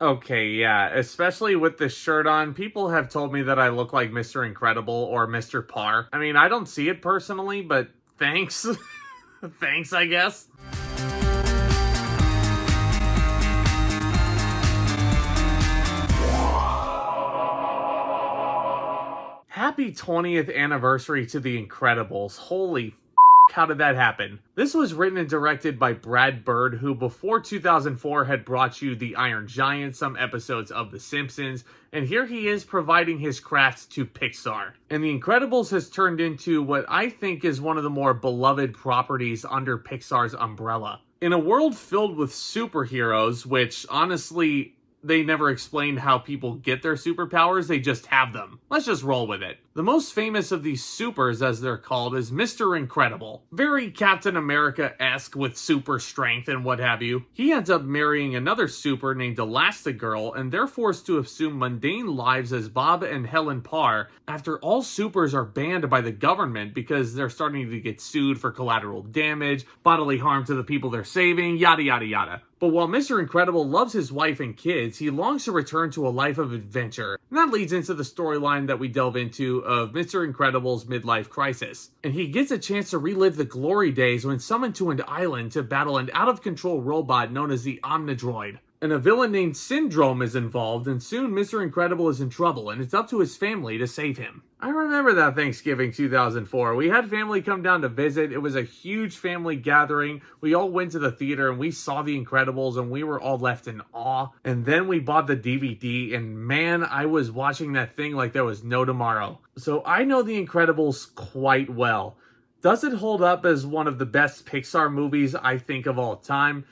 Okay, yeah, especially with this shirt on, people have told me that I look like Mr. Incredible or Mr. Parr. I mean, I don't see it personally, but thanks. Thanks, I guess. Happy 20th anniversary to The Incredibles. Holy how did that happen? This was written and directed by Brad Bird, who before 2004 had brought you The Iron Giant, some episodes of The Simpsons, and here he is providing his craft to Pixar. And The Incredibles has turned into what I think is one of the more beloved properties under Pixar's umbrella. In a world filled with superheroes, which honestly they never explained how people get their superpowers, they just have them. Let's just roll with it. The most famous of these supers, as they're called, is Mr. Incredible. Very Captain America-esque with super strength and what have you. He ends up marrying another super named Elastigirl, and they're forced to assume mundane lives as Bob and Helen Parr after all supers are banned by the government because they're starting to get sued for collateral damage, bodily harm to the people they're saving, yada yada yada. But while Mr. Incredible loves his wife and kids, he longs to return to a life of adventure. And that leads into the storyline that we delve into of Mr. Incredible's midlife crisis. And he gets a chance to relive the glory days when summoned to an island to battle an out-of-control robot known as the Omnidroid. And a villain named Syndrome is involved, and soon Mr. Incredible is in trouble, and it's up to his family to save him. I remember that Thanksgiving 2004. We had family come down to visit. It was a huge family gathering. We all went to the theater, and we saw The Incredibles, and we were all left in awe. And then we bought the DVD, and man, I was watching that thing like there was no tomorrow. So I know The Incredibles quite well. Does it hold up as one of the best Pixar movies I think of all time?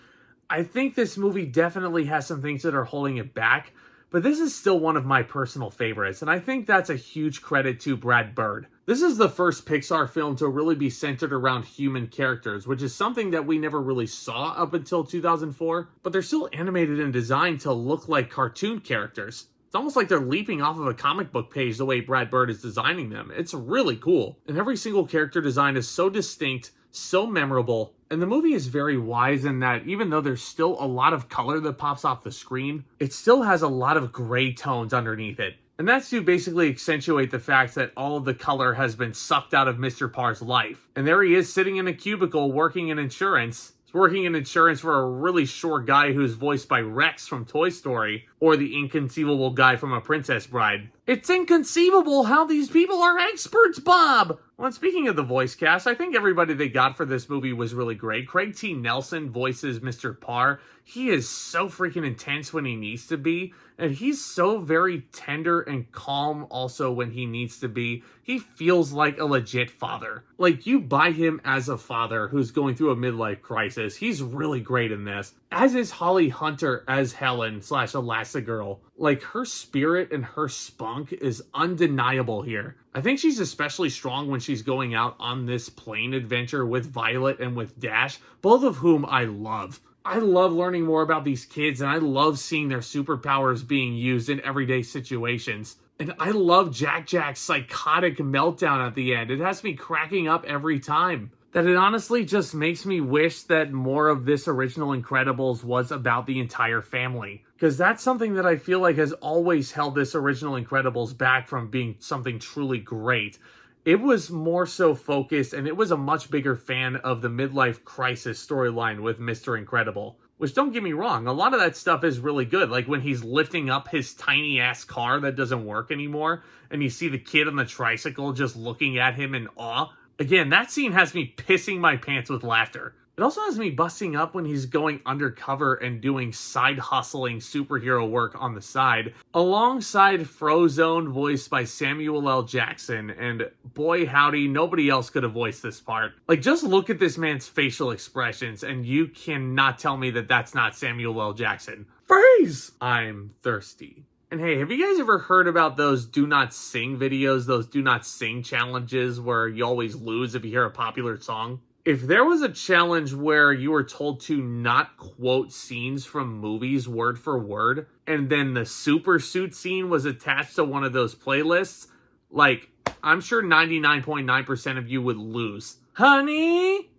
I think this movie definitely has some things that are holding it back, but this is still one of my personal favorites, and I think that's a huge credit to Brad Bird. This is the first Pixar film to really be centered around human characters, which is something that we never really saw up until 2004, but they're still animated and designed to look like cartoon characters. It's almost like they're leaping off of a comic book page the way Brad Bird is designing them. It's really cool, and every single character design is so distinct, so memorable, and the movie is very wise in that even though there's still a lot of color that pops off the screen, it still has a lot of gray tones underneath it. And that's to basically accentuate the fact that all of the color has been sucked out of Mr. Parr's life. And there he is sitting in a cubicle working in insurance. He's working in insurance for a really short guy who's voiced by Rex from Toy Story, or the inconceivable guy from A Princess Bride. It's inconceivable how these people are experts, Bob! Well, and speaking of the voice cast, I think everybody they got for this movie was really great. Craig T. Nelson voices Mr. Parr. He is so freaking intense when he needs to be, and he's so very tender and calm also when he needs to be. He feels like a legit father. Like, you buy him as a father who's going through a midlife crisis. He's really great in this. As is Holly Hunter as Helen / Elastigirl. Like, her spirit and her spunk is undeniable here. I think she's especially strong when she's going out on this plane adventure with Violet and with Dash, both of whom I love. I love learning more about these kids, and I love seeing their superpowers being used in everyday situations. And I love Jack's psychotic meltdown at the end. It has me cracking up every time. That it honestly just makes me wish that more of this original Incredibles was about the entire family. Because that's something that I feel like has always held this original Incredibles back from being something truly great. It was more so focused, and it was a much bigger fan of the midlife crisis storyline with Mr. Incredible. Which, don't get me wrong, a lot of that stuff is really good. Like when he's lifting up his tiny-ass car that doesn't work anymore, and you see the kid on the tricycle just looking at him in awe. Again, that scene has me pissing my pants with laughter. It also has me busting up when he's going undercover and doing side-hustling superhero work on the side, alongside Frozone, voiced by Samuel L. Jackson, and boy howdy, nobody else could have voiced this part. Like, just look at this man's facial expressions, and you cannot tell me that that's not Samuel L. Jackson. Freeze! I'm thirsty. And hey, have you guys ever heard about those do not sing videos, those do not sing challenges where you always lose if you hear a popular song? If there was a challenge where you were told to not quote scenes from movies word for word, and then the super suit scene was attached to one of those playlists, like, I'm sure 99.9% of you would lose. Honey,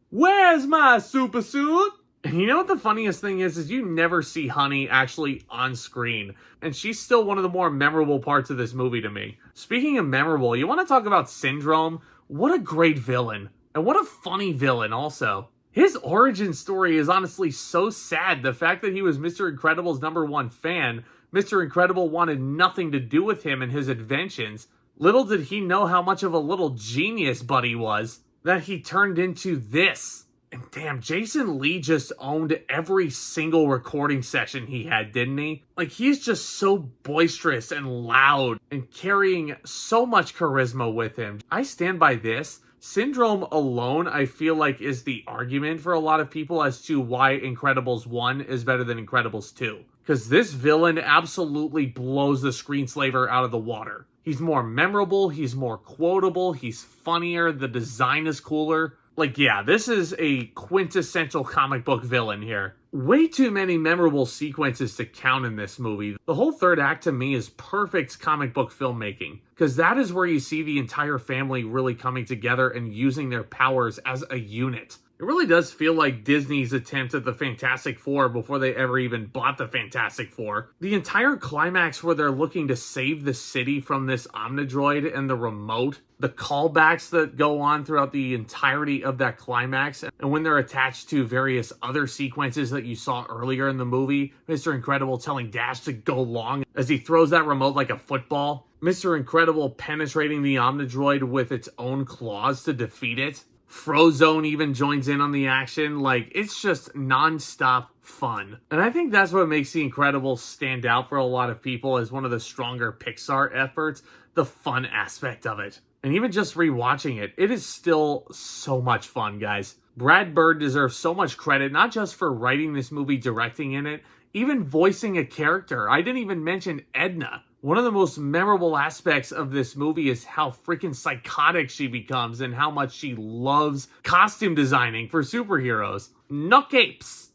where's my super suit? And you know what the funniest thing is you never see Honey actually on screen. And she's still one of the more memorable parts of this movie to me. Speaking of memorable, you want to talk about Syndrome? What a great villain. And what a funny villain also. His origin story is honestly so sad. The fact that he was Mr. Incredible's #1 fan, Mr. Incredible wanted nothing to do with him and his inventions. Little did he know how much of a little genius Buddy was, that he turned into this. And damn, Jason Lee just owned every single recording session he had, didn't he? Like, he's just so boisterous and loud and carrying so much charisma with him. I stand by this. Syndrome alone, I feel like, is the argument for a lot of people as to why Incredibles 1 is better than Incredibles 2. Because this villain absolutely blows the screenslaver out of the water. He's more memorable, he's more quotable, he's funnier, the design is cooler. Like, yeah, this is a quintessential comic book villain here. Way too many memorable sequences to count in this movie. The whole third act to me is perfect comic book filmmaking, because that is where you see the entire family really coming together and using their powers as a unit. It really does feel like Disney's attempt at the Fantastic Four before they ever even bought the Fantastic Four. The entire climax where they're looking to save the city from this Omnidroid and the remote, the callbacks that go on throughout the entirety of that climax, and when they're attached to various other sequences that you saw earlier in the movie, Mr. Incredible telling Dash to go long as he throws that remote like a football, Mr. Incredible penetrating the Omnidroid with its own claws to defeat it. Frozone even joins in on the action. Like, it's just non-stop fun. And I think that's what makes The Incredibles stand out for a lot of people as one of the stronger Pixar efforts, the fun aspect of it. And even just rewatching it, it is still so much fun, guys. Brad Bird deserves so much credit, not just for writing this movie, directing in it, even voicing a character. I didn't even mention Edna. One of the most memorable aspects of this movie is how freaking psychotic she becomes and how much she loves costume designing for superheroes. Nutcapes.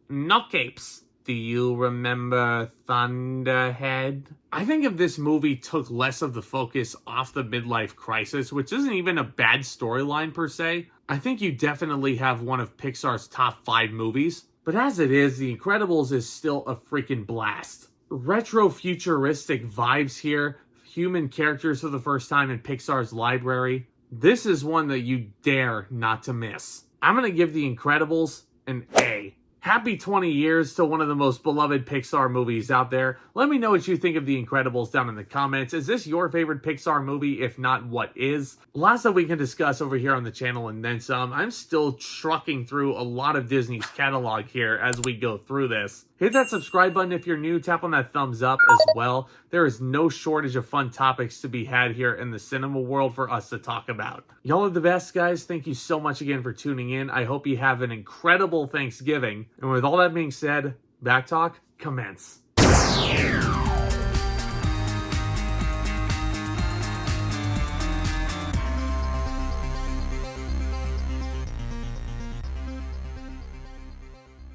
Nutcapes. Do you remember Thunderhead? I think if this movie took less of the focus off the midlife crisis, which isn't even a bad storyline per se, I think you definitely have one of Pixar's top 5 movies. But as it is, The Incredibles is still a freaking blast. Retro-futuristic vibes here, human characters for the first time in Pixar's library. This is one that you dare not to miss. I'm going to give The Incredibles an A. Happy 20 years to one of the most beloved Pixar movies out there. Let me know what you think of The Incredibles down in the comments. Is this your favorite Pixar movie? If not, what is? Lots that we can discuss over here on the channel and then some. I'm still trucking through a lot of Disney's catalog here as we go through this. Hit that subscribe button if you're new. Tap on that thumbs up as well. There is no shortage of fun topics to be had here in the cinema world for us to talk about. Y'all are the best, guys. Thank you so much again for tuning in. I hope you have an incredible Thanksgiving. And with all that being said, Back Talk, commence.